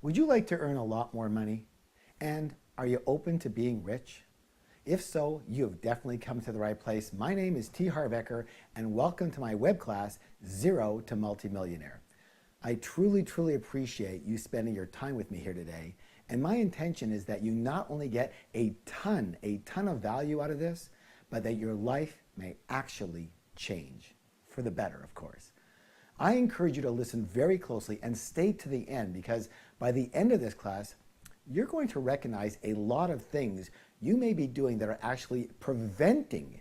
Would you like to earn a lot more money? And are you open to being rich? If so, you have definitely come to the right place. My name is Harv Eker, and welcome to my web class, Zero to Multimillionaire. I truly appreciate you spending your time with me here today. And my intention is that you not only get a ton of value out of this, but that your life may actually change, for the better, of course. I encourage you to listen very closely and stay to the end, because by the end of this class, you're going to recognize a lot of things you may be doing that are actually preventing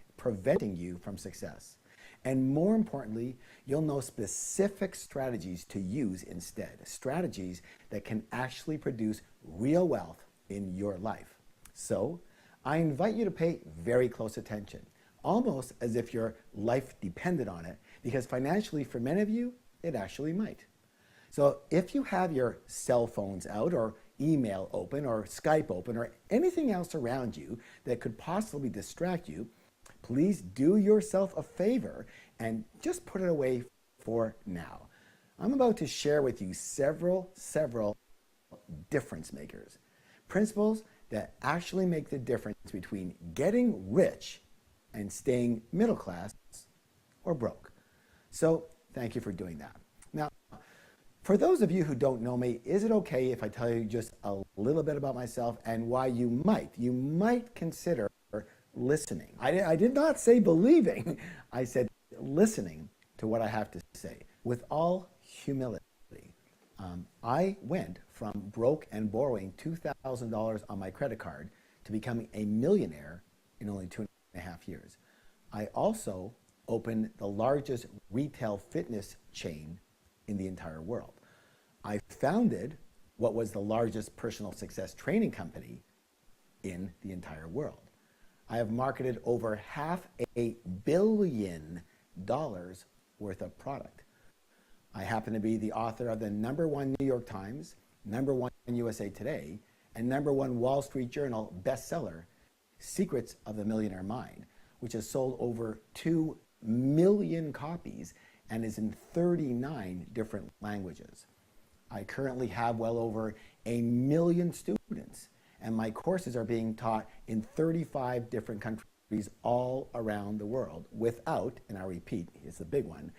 you from success. And more importantly, you'll know specific strategies to use instead, strategies that can actually produce real wealth in your life. So I invite you to pay very close attention, almost as if your life depended on it, because financially for many of you, it actually might. So if you have your cell phones out, or email open, or Skype open, or anything else around you that could possibly distract you, please do yourself a favor and just put it away for now. I'm about to share with you several difference makers, principles that actually make the difference between getting rich and staying middle class or broke. So thank you for doing that. Now, for those of you who don't know me, is it okay if I tell you just a little bit about myself and why you might consider listening? I did not say believing. I said listening to what I have to say with all humility. I went from broke and borrowing $2,000 on my credit card to becoming a millionaire in only 2.5 years. I also opened the largest retail fitness chain in the entire world. I founded what was the largest personal success training company in the entire world. I have marketed over $500 million worth of product. I happen to be the author of the #1 New York Times, #1 USA Today, and #1 Wall Street Journal bestseller, Secrets of the Millionaire Mind, which has sold over 2 million copies and is in 39 different languages. I currently have well over 1 million students, and my courses are being taught in 35 different countries all around the world without, and I repeat, it's a big one,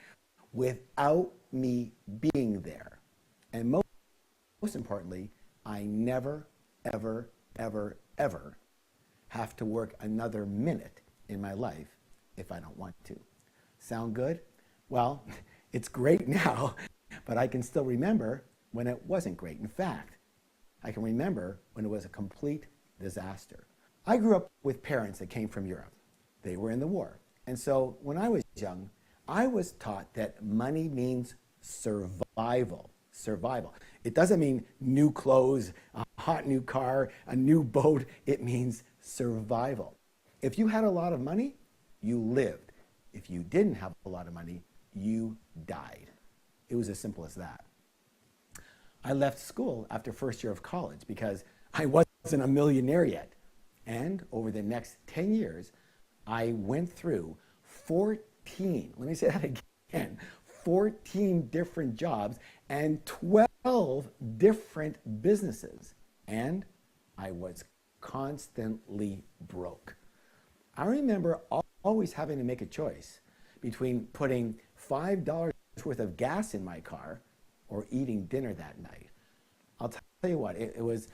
without me being there. And most importantly, I never, ever have to work another minute in my life if I don't want to. Sound good? Well, it's great now, but I can still remember when it wasn't great. In fact, I can remember when it was a complete disaster. I grew up with parents that came from Europe. They were in the war. And so when I was young, I was taught that money means survival. Survival. It doesn't mean new clothes, a hot new car, a new boat. It means survival. If you had a lot of money, you lived. If you didn't have a lot of money, you died. It was as simple as that. I left school after first year of college because I wasn't a millionaire yet. And over the next 10 years, I went through 14, let me say that again, 14 different jobs and 12 different businesses. And I was constantly broke. I remember always having to make a choice between putting $5 worth of gas in my car or eating dinner that night. I'll tell you what, it was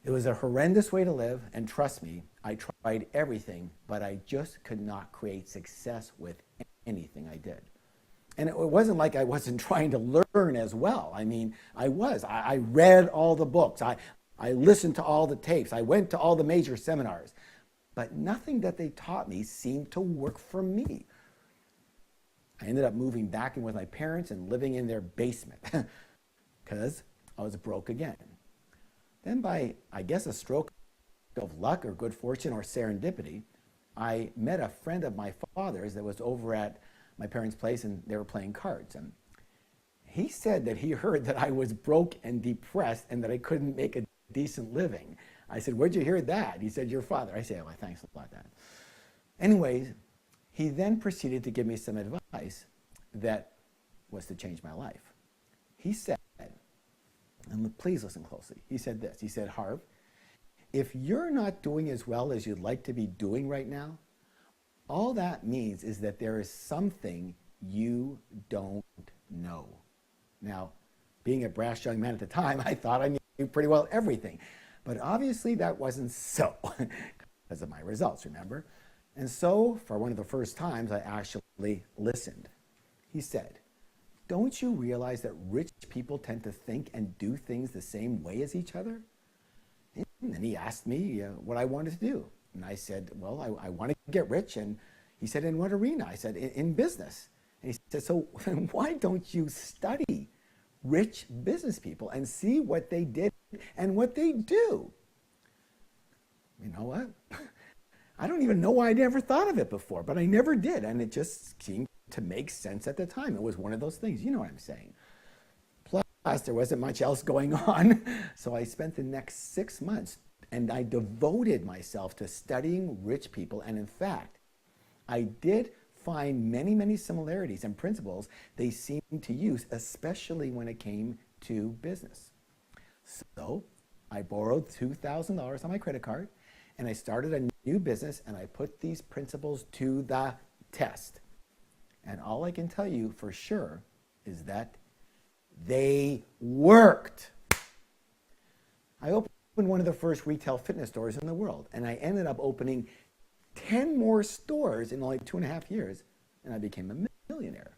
a horrendous way to live, and trust me, I tried everything, but I just could not create success with anything I did. And it wasn't like I wasn't trying to learn as well. I mean, I was. I read all the books. I listened to all the tapes. I went to all the major seminars. But nothing that they taught me seemed to work for me. I ended up moving back in with my parents and living in their basement because I was broke again. Then by, I guess, a stroke of luck or good fortune or serendipity, I met a friend of my father's that was over at my parents' place, and they were playing cards. And he said that he heard that I was broke and depressed and that I couldn't make a decent living. I said, "Where'd you hear that?" He said, "Your father." I said, "Oh, well, thanks a lot, Dad." Anyways, he then proceeded to give me some advice that was to change my life. He said, And please listen closely. He said this. He said, Harv, if you're not doing as well as you'd like to be doing right now, all that means is that there is something you don't know. Now, being a brash young man at the time, I thought I knew pretty well everything. But obviously that wasn't so because of my results, remember? And so, for one of the first times, I actually listened. He said, don't you realize that rich people tend to think and do things the same way as each other? And then he asked me what I wanted to do. And I said, well, I want to get rich. And he said, in what arena? I said, in business. And he said, so why don't you study rich business people and see what they did and what they do? You know what? I don't even know why I never thought of it before, but I never did. And it just seemed to make sense at the time. It was one of those things, you know what I'm saying. Plus, there wasn't much else going on. So I spent the next 6 months and I devoted myself to studying rich people. And in fact, I did find many, many similarities and principles they seemed to use, especially when it came to business. So I borrowed $2,000 on my credit card and I started a new business and I put these principles to the test. And all I can tell you for sure is that they worked. I opened one of the first retail fitness stores in the world, and I ended up opening 10 more stores in only 2.5 years, and I became a millionaire.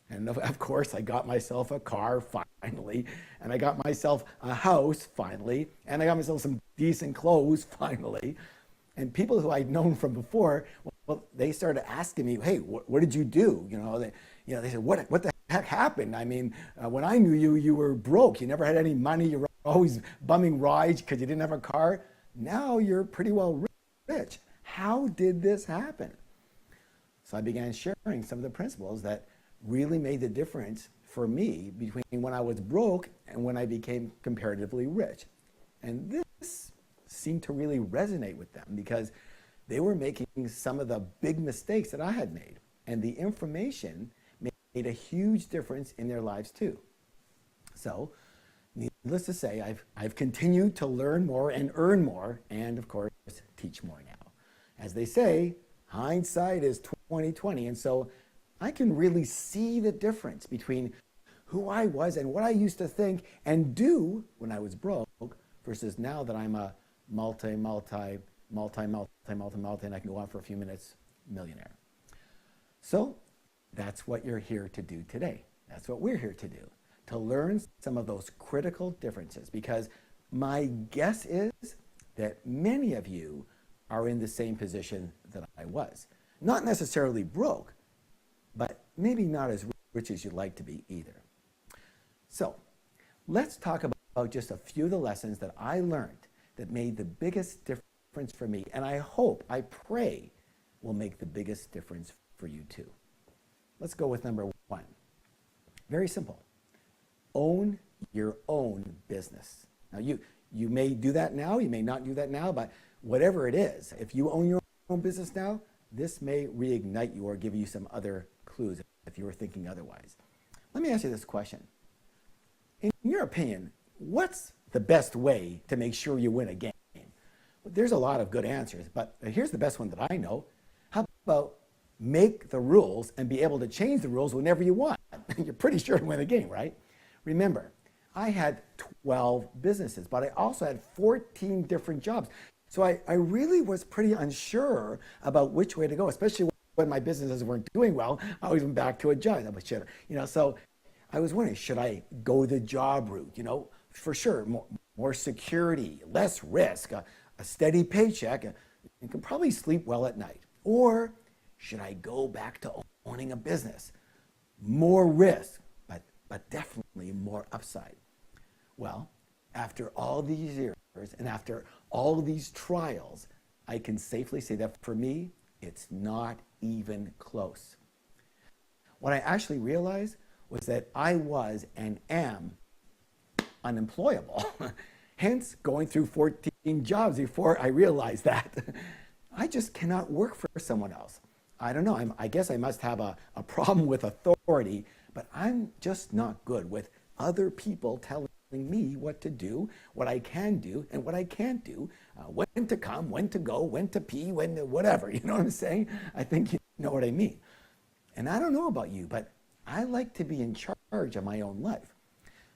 And of course, I got myself a car finally, and I got myself a house finally, and I got myself some decent clothes finally. And people who I'd known from before, well, they started asking me, hey, what did you do? They said, what the heck happened? I mean, when I knew you, you were broke. You never had any money. You were always bumming rides because you didn't have a car. Now you're pretty well rich. How did this happen? So I began sharing some of the principles that really made the difference for me between when I was broke and when I became comparatively rich. And this seemed to really resonate with them because they were making some of the big mistakes that I had made. And the information made a huge difference in their lives too. So, needless to say, I've continued to learn more and earn more, and of course, teach more now. As they say, hindsight is 20/20, and so I can really see the difference between who I was and what I used to think and do when I was broke versus now that I'm a multi, and I can go on for a few minutes, millionaire. So that's what you're here to do today. That's what we're here to do, to learn some of those critical differences, because my guess is that many of you are in the same position that I was. Not necessarily broke, but maybe not as rich as you'd like to be either. So let's talk about just a few of the lessons that I learned that made the biggest difference for me, and I pray, will make the biggest difference for you too. Let's go with number 1. Very simple. Own your own business. Now you may do that now, you may not do that now, but whatever it is, if you own your own business now, this may reignite you or give you some other clues if you were thinking otherwise. Let me ask you this question. In your opinion, what's the best way to make sure you win a game? There's a lot of good answers, but here's the best one that I know. How about make the rules and be able to change the rules whenever you want? You're pretty sure to win the game, right? Remember, I had 12 businesses, but I also had 14 different jobs. So I really was pretty unsure about which way to go, especially when my businesses weren't doing well. I always went back to a job. So I was wondering, should I go the job route? For sure, more security, less risk, a steady paycheck, you can probably sleep well at night. Or should I go back to owning a business? More risk, but definitely more upside. Well, after all these years and after all these trials, I can safely say that for me, it's not even close. What I actually realized was that I was and am unemployable. Hence, going through 14 jobs before I realized that. I just cannot work for someone else. I don't know, I guess I must have a problem with authority, but I'm just not good with other people telling me what to do, what I can do, and what I can't do, when to come, when to go, when to pee, when to whatever. You know what I'm saying? I think you know what I mean. And I don't know about you, but I like to be in charge of my own life.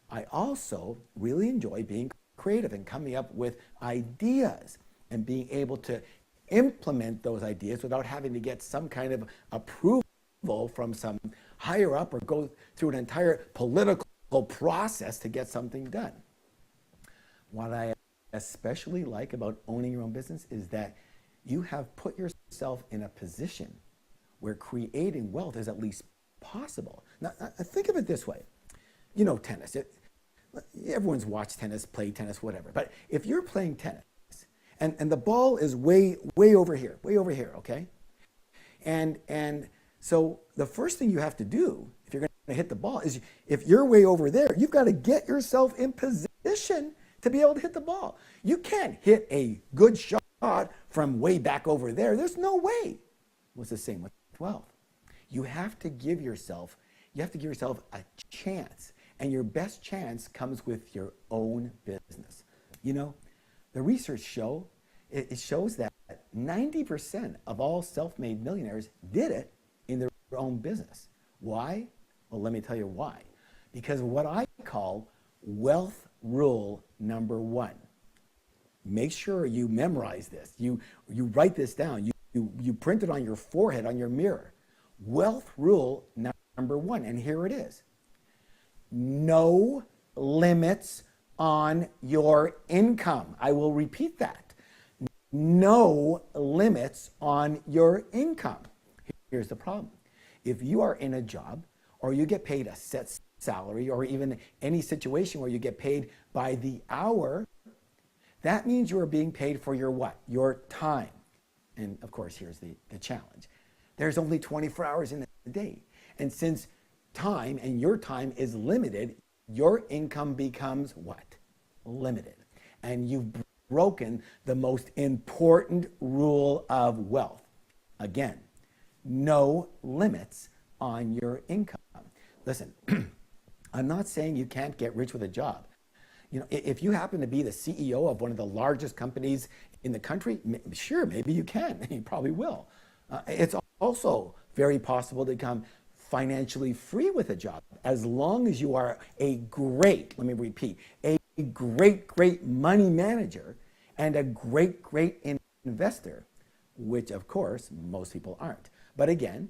I also really enjoy being creative and coming up with ideas and being able to implement those ideas without having to get some kind of approval from some higher up or go through an entire political process to get something done. What I especially like about owning your own business is that you have put yourself in a position where creating wealth is at least possible. Now, think of it this way. You know tennis. Everyone's watched tennis, played tennis, whatever. But if you're playing tennis and the ball is way over here, okay? And so the first thing you have to do if you're going to hit the ball is, if you're way over there, you've got to get yourself in position to be able to hit the ball. You can't hit a good shot from way back over there. There's no way. Well, it's the same with wealth. You have to give yourself a chance, and your best chance comes with your own business. You know, the research shows that 90% of all self-made millionaires did it in their own business. Why? Well, let me tell you why. Because of what I call wealth rule number 1. Make sure you memorize this. You write this down. You print it on your forehead, on your mirror. Wealth rule number 1, and here it is. No limits on your income. I will repeat that. No limits on your income. Here's the problem. If you are in a job, or you get paid a set salary, or even any situation where you get paid by the hour, that means you are being paid for your what? Your time. And of course, here's the challenge. There's only 24 hours in the day. And since time and your time is limited, your income becomes what? Limited. And you've broken the most important rule of wealth. Again, no limits on your income. Listen, I'm not saying you can't get rich with a job. You know, if you happen to be the CEO of one of the largest companies in the country, sure, maybe you can. You probably will. It's also very possible to become financially free with a job, as long as you are a great, let me repeat, a great money manager and a great investor, which of course most people aren't. But again,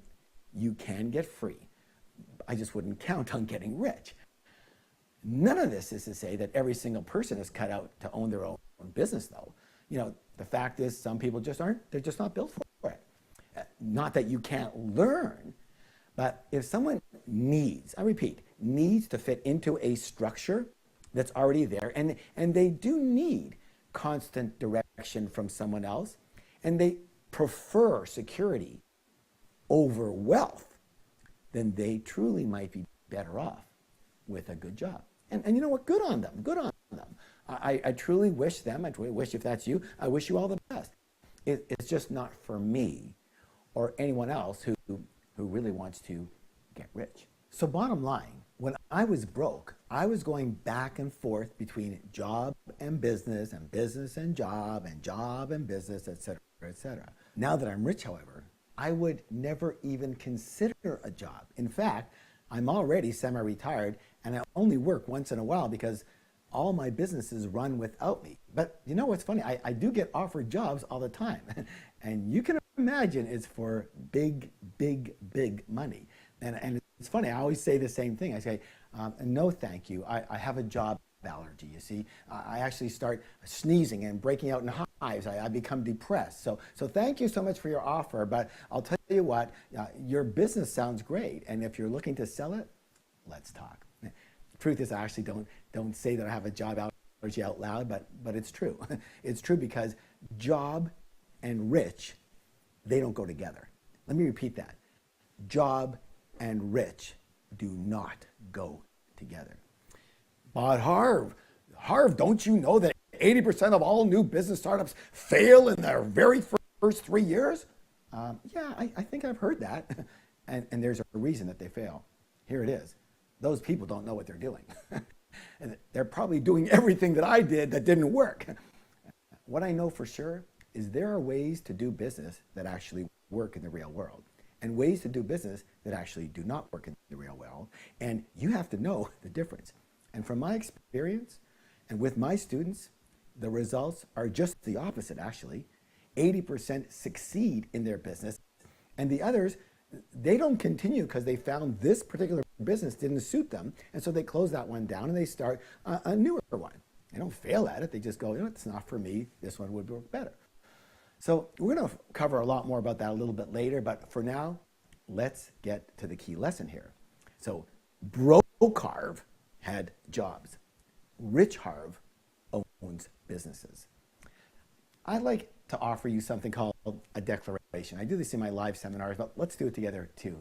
you can get free. I just wouldn't count on getting rich. None of this is to say that every single person is cut out to own their own business, though. You know, the fact is, some people just aren't. They're just not built for it. Not that you can't learn, but if someone needs, I repeat, needs to fit into a structure that's already there, and they do need constant direction from someone else, and they prefer security over wealth, then they truly might be better off with a good job. And you know what? Good on them. Good on them. I truly wish them, I truly wish, if that's you, I wish you all the best. It's just not for me or anyone else who really wants to get rich. So bottom line, when I was broke, I was going back and forth between job and business and job and business, etc., etc. Now that I'm rich, however, I would never even consider a job. In fact, I'm already semi-retired, and I only work once in a while because all my businesses run without me. But you know what's funny? I do get offered jobs all the time. And you can imagine it's for big money. And it's funny, I always say the same thing. I say, no thank you, I have a job allergy, you see. I actually start sneezing and breaking out in hives. I become depressed. So thank you so much for your offer, but I'll tell you what, your business sounds great, and if you're looking to sell it, let's talk. The truth is, I actually don't say that I have a job allergy out loud, but it's true. It's true, because job and rich, they don't go together. Let me repeat that. Job and rich do not go together. But Harv, don't you know that 80% of all new business startups fail in their very first 3 years? Yeah, I think I've heard that. And there's a reason that they fail. Here it is. Those people don't know what they're doing. And they're probably doing everything that I did that didn't work. What I know for sure is there are ways to do business that actually work in the real world and ways to do business that actually do not work in the real world. And you have to know the difference. And from my experience and with my students, the results are just the opposite, actually. 80% succeed in their business, and the others, they don't continue because they found this particular business didn't suit them, and so they close that one down and they start a newer one. They don't fail at it, they just go, you know, it's not for me, this one would work better. So we're going to cover a lot more about that a little bit later, but for now, let's get to the key lesson here. So broke Harv had jobs. Rich Harv owns businesses. I'd like to offer you something called a declaration. I do this in my live seminars, but let's do it together too.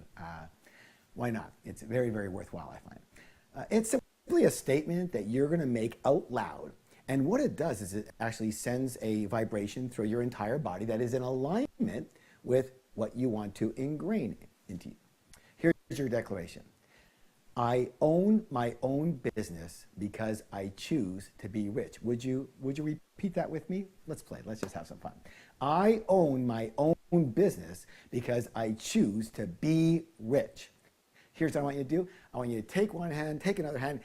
Why not? It's very, very worthwhile, I find. It's simply a statement that you're going to make out loud. And what it does is it actually sends a vibration through your entire body that is in alignment with what you want to ingrain into you. Here's your declaration. I own my own business because I choose to be rich. Would you repeat that with me? Let's play. Let's just have some fun. I own my own business because I choose to be rich. Here's what I want you to do. I want you to take one hand, take another hand,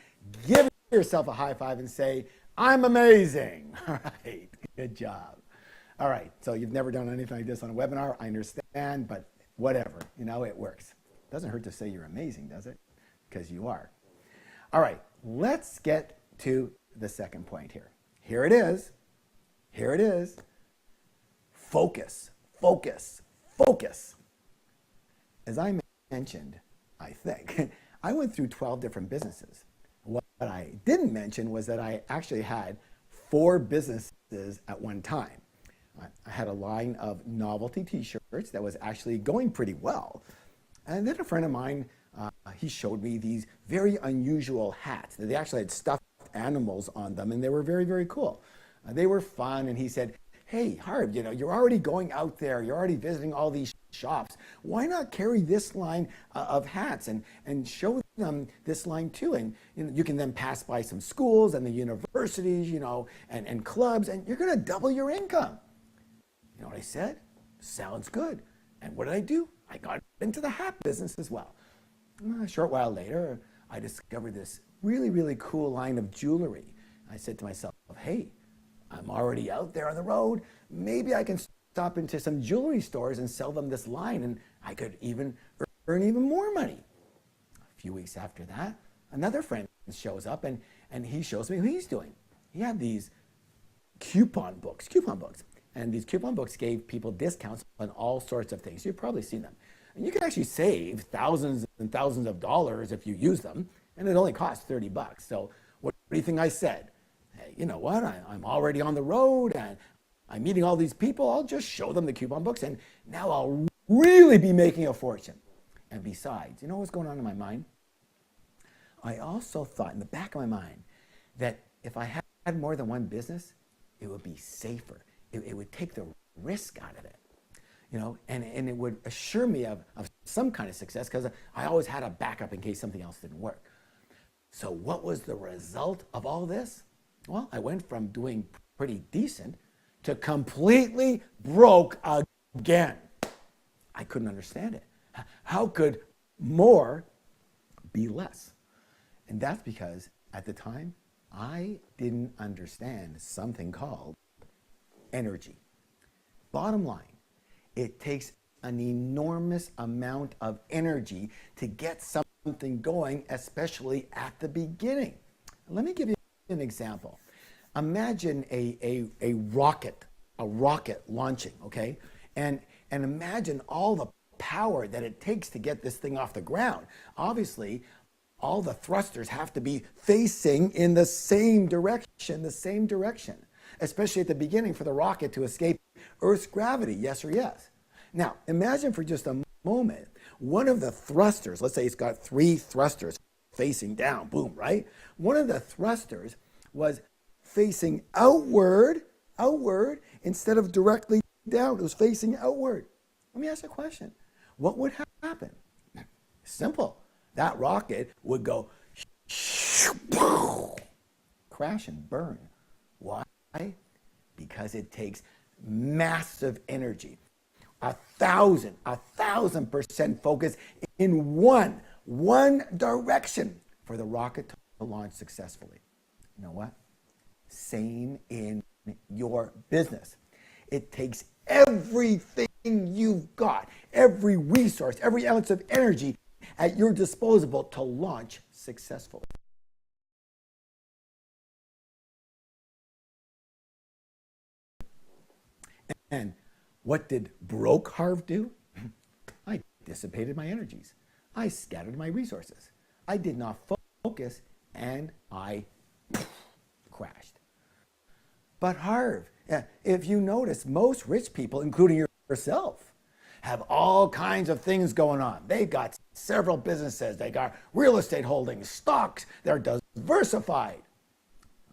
give yourself a high five and say, I'm amazing. All right, good job. All right, so you've never done anything like this on a webinar. I understand, but whatever, you know, it works. Doesn't hurt to say you're amazing, does it? Because you are. All right, let's get to the second point here. Here it is. Here it is. Focus, focus, focus. As I mentioned, I think, I went through 12 different businesses. What I didn't mention was that I actually had 4 businesses at one time. I had a line of novelty t-shirts that was actually going pretty well. And then a friend of mine, he showed me these very unusual hats. They actually had stuffed animals on them, and they were very, very cool. They were fun, and he said, hey, Harv, you know, you're already going out there, you're already visiting all these shops. Why not carry this line of hats and show them this line too? And you can then pass by some schools and the universities, you know, and clubs, and you're going to double your income. You know what I said? Sounds good. And what did I do? I got into the hat business as well. A short while later, I discovered this really, really cool line of jewelry. I said to myself, hey, I'm already out there on the road. Maybe I can stop into some jewelry stores and sell them this line, and I could even earn even more money. A few weeks after that, another friend shows up, and he shows me what he's doing. He had these coupon books. And these coupon books gave people discounts on all sorts of things. You've probably seen them. And you can actually save thousands and thousands of dollars if you use them, and it only costs $30. So what do you think I said? Hey, you know what? I'm already on the road, and I'm meeting all these people. I'll just show them the coupon books, and now I'll really be making a fortune. And besides, you know what's going on in my mind? I also thought in the back of my mind that if I had more than one business, it would be safer. It would take the risk out of it, you know, and it would assure me of some kind of success because I always had a backup in case something else didn't work. So what was the result of all this? Well, I went from doing pretty decent to completely broke again. I couldn't understand it. How could more be less? And that's because at the time, I didn't understand something called energy. Bottom line, it takes an enormous amount of energy to get something going, especially at the beginning. Let me give you an example. Imagine a rocket launching, okay? And imagine all the power that it takes to get this thing off the ground. Obviously, all the thrusters have to be facing in the same direction, especially at the beginning for the rocket to escape Earth's gravity, yes or yes. Now, imagine for just a moment, one of the thrusters, let's say it's got 3 thrusters facing down, boom, right? One of the thrusters was facing outward, instead of directly down. It was facing outward. Let me ask you a question. What would happen? Simple. That rocket would go crash and burn. Why? Because it takes massive energy. 1,000% focus in one direction for the rocket to launch successfully. You know what? Same in your business. It takes everything you've got, every resource, every ounce of energy at your disposal to launch successfully. And what did broke Harv do? I dissipated my energies. I scattered my resources. I did not focus, and I crashed. But Harv, if you notice, most rich people, including yourself, have all kinds of things going on. They've got several businesses. They got real estate holdings, stocks. They're diversified.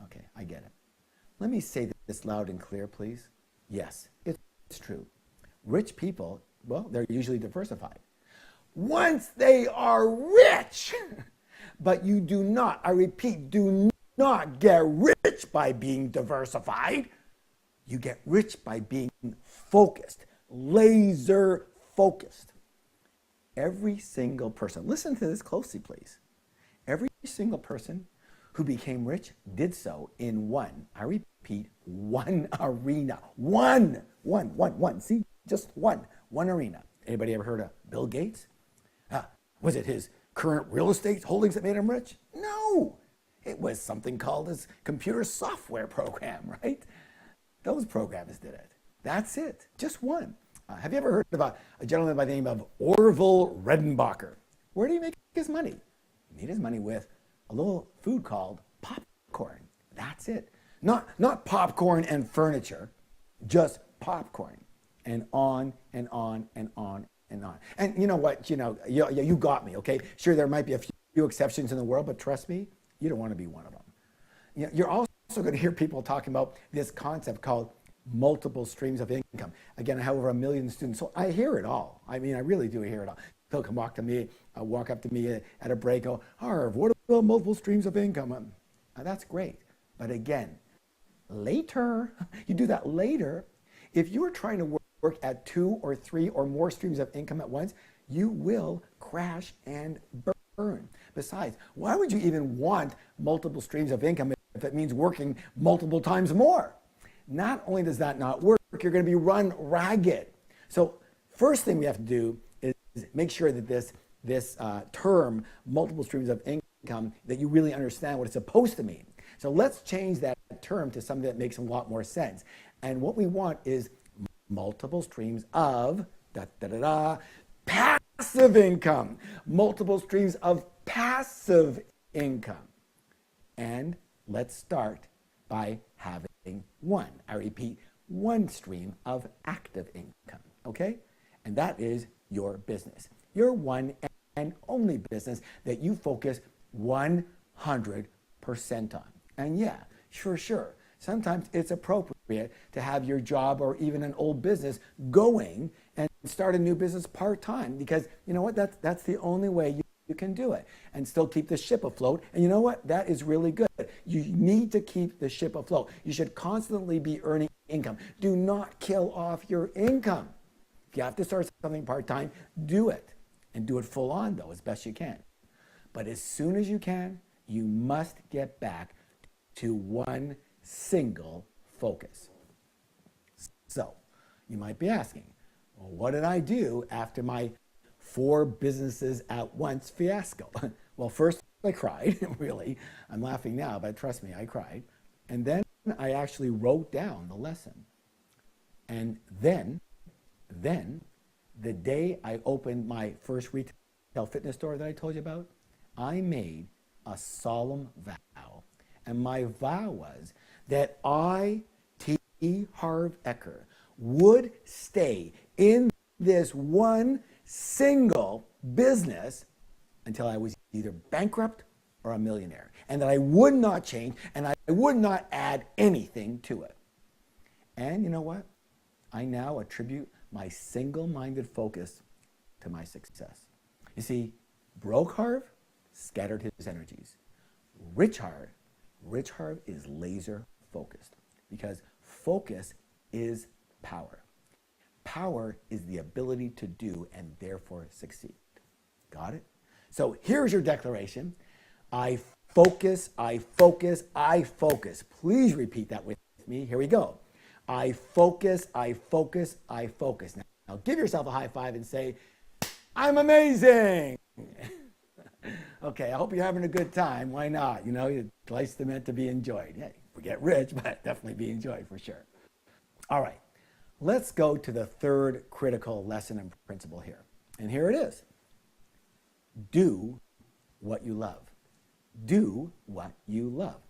Okay, I get it. Let me say this loud and clear, please. Yes, it's true. Rich people, well, they're usually diversified. Once they are rich, but you do not, I repeat, do not get rich by being diversified. You get rich by being focused, laser focused. Every single person, listen to this closely, please. Every single person who became rich did so in one, I repeat, one arena. One. See, just one arena. Anybody ever heard of Bill Gates? Was it his current real estate holdings that made him rich? No. It was something called his computer software program, right? Those programs did it. That's it. Just one. Have you ever heard of a gentleman by the name of Orville Redenbacher? Where did he make his money? He made his money with a little food called popcorn. That's it. Not popcorn and furniture, just popcorn. And on and on and on and on. And you know what? You got me, okay? Sure, there might be a few exceptions in the world, but trust me, you don't want to be one of them. You're also going to hear people talking about this concept called multiple streams of income. Again, I have over 1 million students, so I hear it all. I mean, I really do hear it all. They'll come walk up to me at a break, go, Harv, what about multiple streams of income? That's great. But again, later, you do that later. If you're trying to work at 2 or 3 or more streams of income at once, you will crash and burn. Besides, why would you even want multiple streams of income if it means working multiple times more? Not only does that not work, you're going to be run ragged. So first thing we have to do is make sure that this term, multiple streams of income, that you really understand what it's supposed to mean. So let's change that term to something that makes a lot more sense. And what we want is multiple streams of passive income. Multiple streams of passive income. And let's start by having one. I repeat, one stream of active income, okay? And that is your business. Your one and only business that you focus 100% on. And yeah, sure. Sometimes it's appropriate to have your job or even an old business going and start a new business part-time, because you know what, that's the only way you can do it and still keep the ship afloat. And you know what, that is really good. You need to keep the ship afloat. You should constantly be earning income. Do not kill off your income. If you have to start something part-time, do it, and do it full on though, as best you can. But as soon as you can, you must get back to one single focus. So you might be asking, well, what did I do after my 4 businesses at once fiasco? Well, first I cried, really. I'm laughing now, but trust me, I cried. And then I actually wrote down the lesson. And then the day I opened my first retail fitness store that I told you about, I made a solemn vow. And my vow was that I, T. Harv Eker, would stay in this one single business until I was either bankrupt or a millionaire, and that I would not change and I would not add anything to it. And you know what? I now attribute my single-minded focus to my success. You see, broke Harv scattered his energies. Rich Harv Rich Harv is laser focused because focus is power. Power is the ability to do and therefore succeed. Got it? So here's your declaration. I focus, I focus, I focus. Please repeat that with me. Here we go. I focus, I focus, I focus. Now give yourself a high five and say, I'm amazing. Okay, I hope you're having a good time. Why not? You know, life's meant to be enjoyed. Yeah, get rich, but definitely be enjoyed for sure. All right, let's go to the third critical lesson and principle here. And here it is. Do what you love. Do what you love.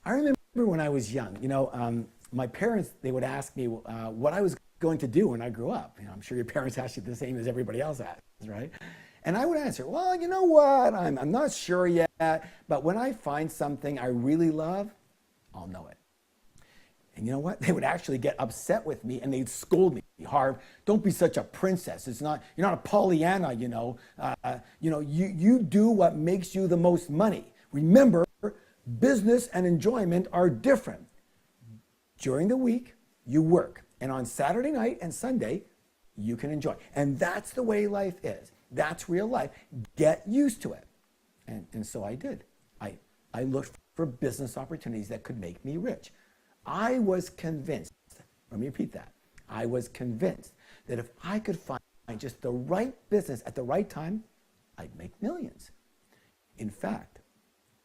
I remember when I was young, you know, my parents, they would ask me what I was going to do when I grew up. You know, I'm sure your parents ask you the same as everybody else asks, right? And I would answer, well, you know what, I'm not sure yet, but when I find something I really love, I'll know it. And you know what? They would actually get upset with me and they'd scold me. Harv, don't be such a princess. You're not a Pollyanna, you know. You do what makes you the most money. Remember, business and enjoyment are different. During the week, you work. And on Saturday night and Sunday, you can enjoy. And that's the way life is. That's real life. Get used to it. And so I did. I looked for business opportunities that could make me rich. I was convinced, let me repeat that. I was convinced that if I could find just the right business at the right time, I'd make millions. In fact,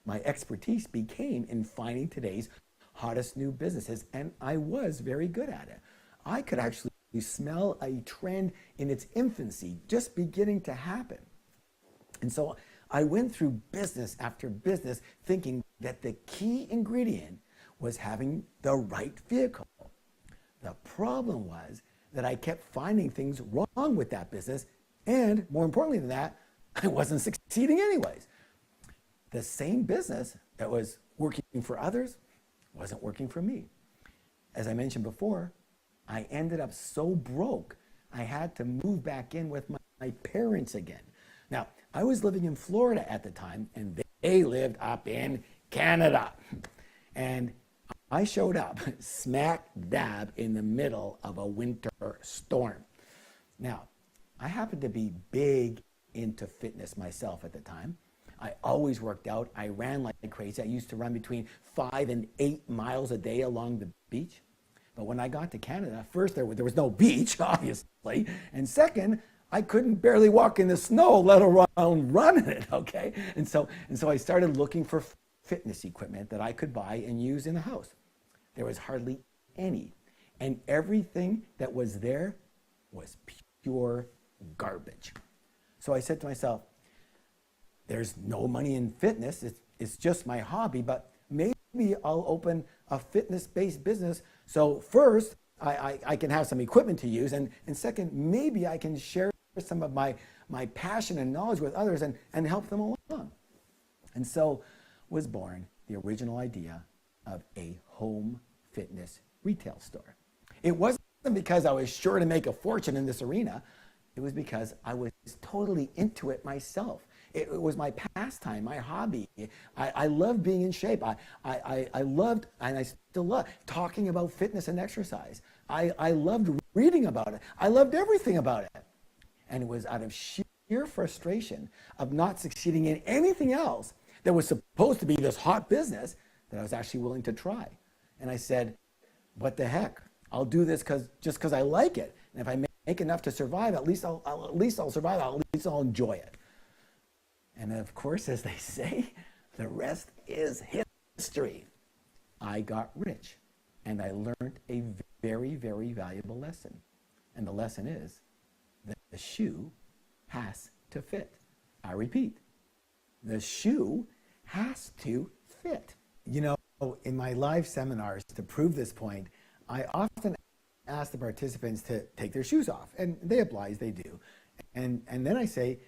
my expertise became in finding today's hottest new businesses, and I was very good at it. I could actually smell a trend in its infancy just beginning to happen. And so I went through business after business thinking that the key ingredient was having the right vehicle. The problem was that I kept finding things wrong with that business, and more importantly than that, I wasn't succeeding anyways. The same business that was working for others wasn't working for me. As I mentioned before, I ended up so broke, I had to move back in with my parents again. Now, I was living in Florida at the time, and they lived up in Canada. And I showed up smack dab in the middle of a winter storm. Now, I happened to be big into fitness myself at the time. I always worked out. I ran like crazy. I used to run between 5 and 8 miles a day along the beach. But when I got to Canada, first, there was no beach, obviously. And second, I couldn't barely walk in the snow, let alone run in it, okay? And so I started looking for fitness equipment that I could buy and use in the house. There was hardly any. And everything that was there was pure garbage. So I said to myself, there's no money in fitness. It's just my hobby, but maybe I'll open a fitness-based business. So first, I can have some equipment to use. And second, maybe I can share some of my passion and knowledge with others and help them along. And so was born the original idea of a home fitness retail store. It wasn't because I was sure to make a fortune in this arena. It was because I was totally into it myself. It was my pastime, my hobby. I loved being in shape. I loved, and I still love, talking about fitness and exercise. I loved reading about it. I loved everything about it. And it was out of sheer frustration of not succeeding in anything else that was supposed to be this hot business that I was actually willing to try. And I said, what the heck? I'll do this just because I like it. And if I make enough to survive, at least I'll survive. At least I'll enjoy it. And of course, as they say, the rest is history. I got rich, and I learned a very, very valuable lesson. And the lesson is that the shoe has to fit. I repeat, the shoe has to fit. You know, in my live seminars, to prove this point, I often ask the participants to take their shoes off, and they oblige, they do. And then I say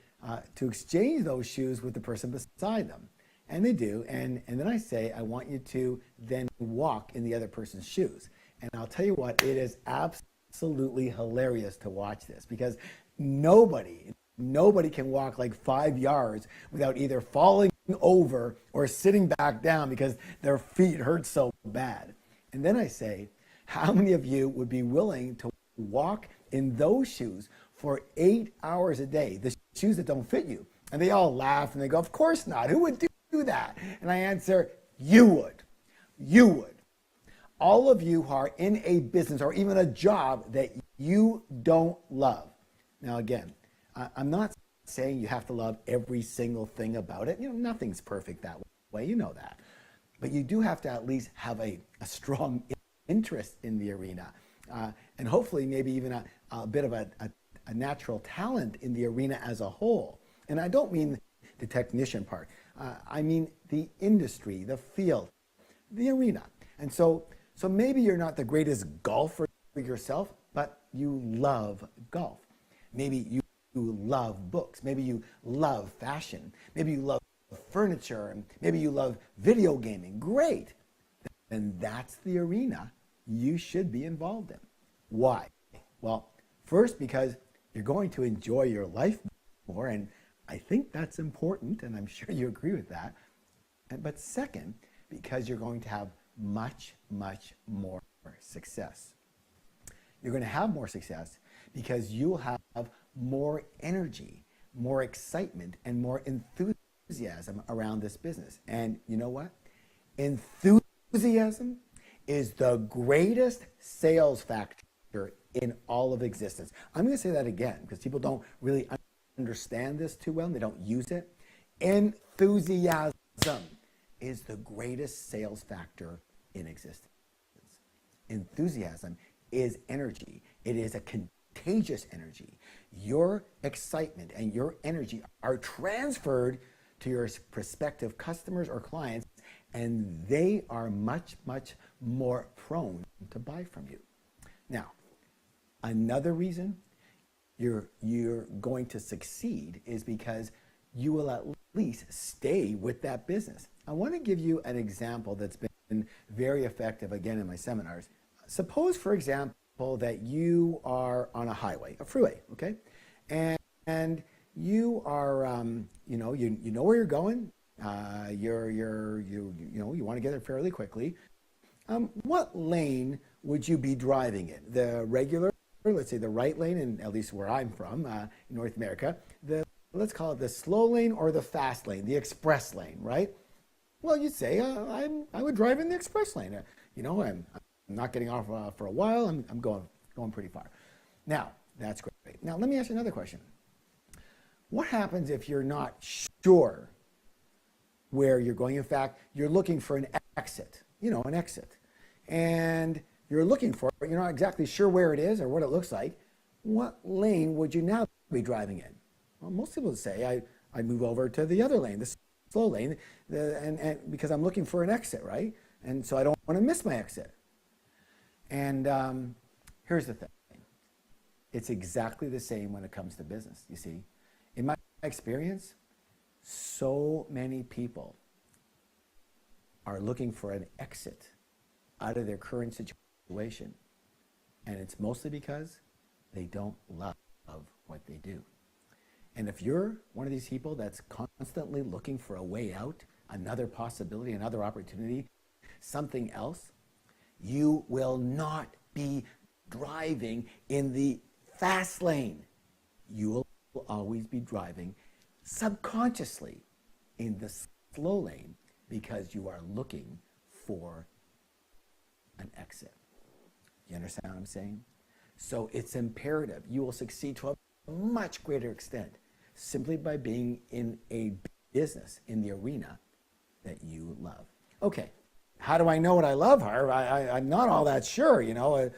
to exchange those shoes with the person beside them. And they do. And then I say, I want you to then walk in the other person's shoes. And I'll tell you what, it is absolutely hilarious to watch this, because nobody nobody can walk like 5 yards without either falling over or sitting back down because their feet hurt so bad. And then I say, how many of you would be willing to walk in those shoes for 8 hours a day, the shoes that don't fit you? And they all laugh and they go, of course not. Who would do that? And I answer, you would. You would. All of you who are in a business or even a job that you don't love. Now again, I'm not saying you have to love every single thing about it. Nothing's perfect that way. You know that. But you do have to at least have a strong interest in the arena. And hopefully maybe even a bit of a natural talent in the arena as a whole. And I don't mean the technician part. I mean the industry, the field, the arena. And so maybe you're not the greatest golfer yourself, but you love golf. Maybe you love books. Maybe you love fashion. Maybe you love furniture. And maybe you love video gaming. Great. Then that's the arena you should be involved in. Why? Well, first, because you're going to enjoy your life more, and I think that's important, and I'm sure you agree with that. But second, because you're going to have much, much more success. You're going to have more success because you'll have more energy, more excitement, and more enthusiasm around this business. And you know what? Enthusiasm is the greatest sales factor in all of existence. I'm going to say that again because people don't really understand this too well and they don't use it. Enthusiasm is the greatest sales factor in existence. Enthusiasm is energy. It is a contagious energy. Your excitement and your energy are transferred to your prospective customers or clients, and they are much, much more prone to buy from you. Now, another reason you're going to succeed is because you will at least stay with that business. I want to give you an example that's been very effective, again, in my seminars. Suppose, for example, that you are on a highway, a freeway, okay? And you are, you know where you're going. You want to get there fairly quickly. What lane would you be driving in? The regular, let's say the right lane, and at least where I'm from, in North America, let's call it the slow lane or the fast lane, the express lane, right? Well, you'd say, I would drive in the express lane. I'm not getting off for a while. I'm going pretty far. Now, that's great. Now, let me ask you another question. What happens if you're not sure where you're going? In fact, you're looking for an exit, an exit. And you're looking for it. You're not exactly sure where it is or what it looks like. What lane would you now be driving in? Well, most people would say, I move over to the other lane, the slow lane, and because I'm looking for an exit, right? And so I don't want to miss my exit. And here's the thing. It's exactly the same when it comes to business, you see. In my experience, so many people are looking for an exit out of their current situation. And it's mostly because they don't love what they do. And if you're one of these people that's constantly looking for a way out, another possibility, another opportunity, something else, you will not be driving in the fast lane. You will always be driving subconsciously in the slow lane because you are looking for an exit. You understand what I'm saying? So it's imperative. You will succeed to a much greater extent simply by being in a business, in the arena that you love. Okay, how do I know what I love, Harv? I'm not all that sure, I'm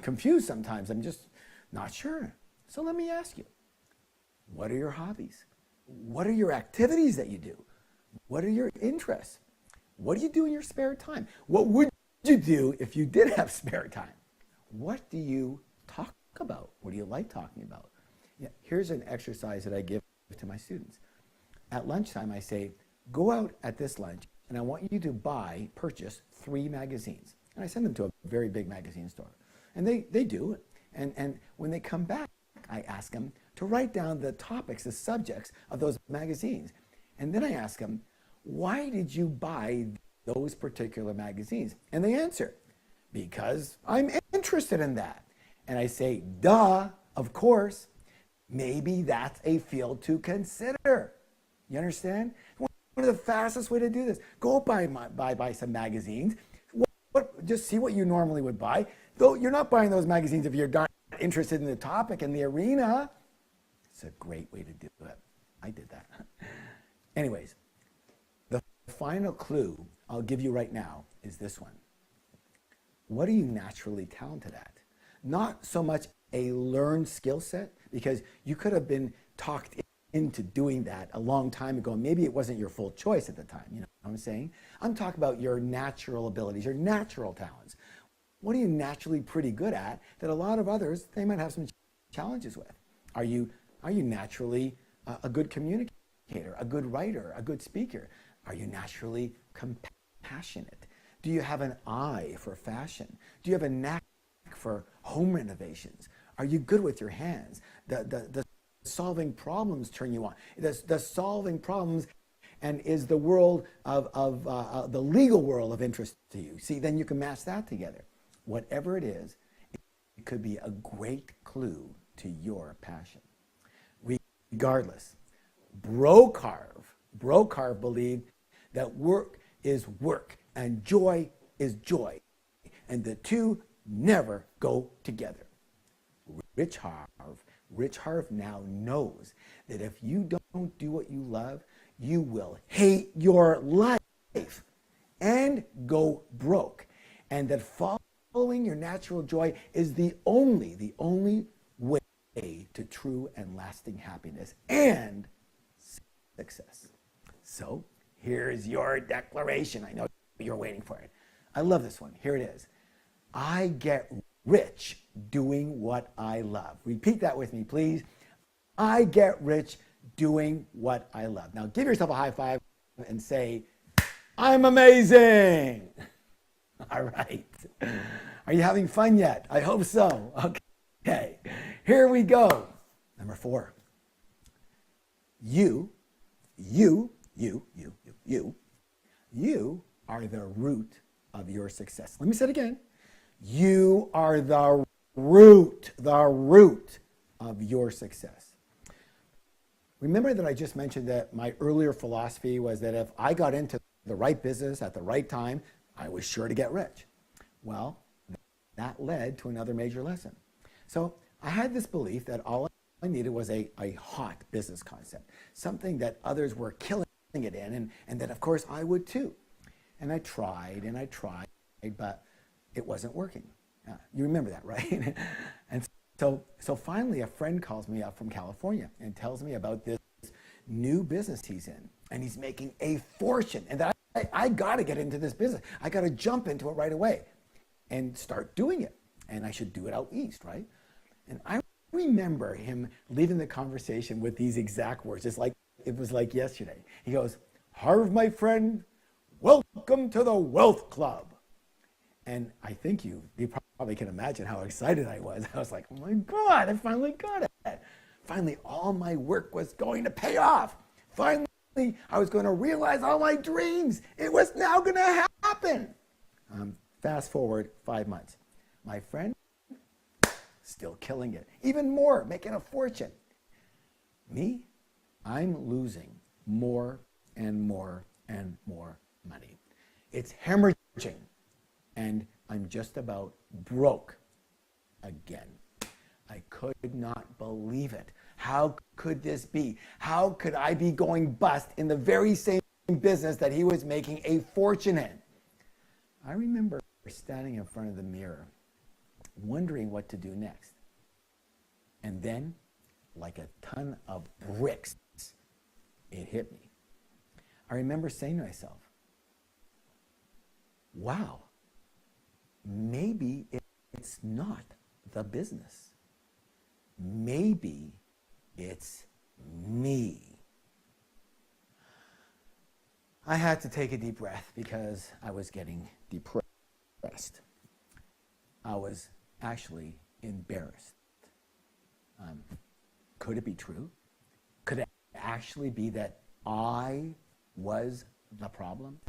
confused sometimes. I'm just not sure. So let me ask you, what are your hobbies? What are your activities that you do? What are your interests? What do you do in your spare time? What would you do if you did have spare time? What do you talk about? What do you like talking about? Yeah, here's an exercise that I give to my students. At lunchtime, I say, go out at this lunch, and I want you to purchase 3 magazines. And I send them to a very big magazine store. And they do. And when they come back, I ask them, to write down the topics, the subjects of those magazines. And then I ask them, why did you buy those particular magazines? And they answer, because I'm interested in that. And I say, duh, of course. Maybe that's a field to consider. You understand? One of the fastest way to do this, go buy some magazines. Just see what you normally would buy. Though you're not buying those magazines if you're not interested in the topic and the arena. It's a great way to do it. I did that. Anyways, the final clue I'll give you right now is this one. What are you naturally talented at? Not so much a learned skill set, because you could have been talked into doing that a long time ago. Maybe it wasn't your full choice at the time. You know what I'm saying? I'm talking about your natural abilities, your natural talents. What are you naturally pretty good at that a lot of others, they might have some challenges with? Are you naturally a good communicator, a good writer, a good speaker? Are you naturally compassionate? Do you have an eye for fashion? Do you have a knack for home renovations? Are you good with your hands? The solving problems turn you on. The solving problems, and is the world of the legal world of interest to you? See, then you can match that together. Whatever it is, it could be a great clue to your passion. Regardless, Harv believed that work is work and joy is joy, and the two never go together. Rich Harv now knows that if you don't do what you love, you will hate your life and go broke, and that following your natural joy is the only way to true and lasting happiness and success. So here's your declaration. I know you're waiting for it. I love this one. Here it is. I get rich doing what I love. Repeat that with me, please. I get rich doing what I love. Now give yourself a high five and say, I'm amazing. All right. Are you having fun yet? I hope so. Okay. Here we go. Number 4. You are the root of your success. Let me say it again. You are the root of your success. Remember that I just mentioned that my earlier philosophy was that if I got into the right business at the right time, I was sure to get rich. Well, that led to another major lesson. So I had this belief that all I needed was a hot business concept, something that others were killing it in, and that of course I would too. And I tried, but it wasn't working. You remember that, right? And so finally a friend calls me up from California and tells me about this new business he's in, and he's making a fortune, and that I got to get into this business. I got to jump into it right away and start doing it, and I should do it out east, right? And I remember him leaving the conversation with these exact words. It was like yesterday. He goes, Harv, my friend, welcome to the Wealth Club. And I think you probably can imagine how excited I was. I was like, oh my God, I finally got it. Finally, all my work was going to pay off. Finally, I was going to realize all my dreams. It was now going to happen. Fast forward 5 months. My friend, still killing it. Even more, making a fortune. Me, I'm losing more and more and more money. It's hemorrhaging. And I'm just about broke again. I could not believe it. How could this be? How could I be going bust in the very same business that he was making a fortune in? I remember standing in front of the mirror, wondering what to do next. And then, like a ton of bricks, it hit me. I remember saying to myself, wow, maybe it's not the business. Maybe it's me. I had to take a deep breath because I was getting depressed. I was actually embarrassed. Could it be true? Could it actually be that I was the problem?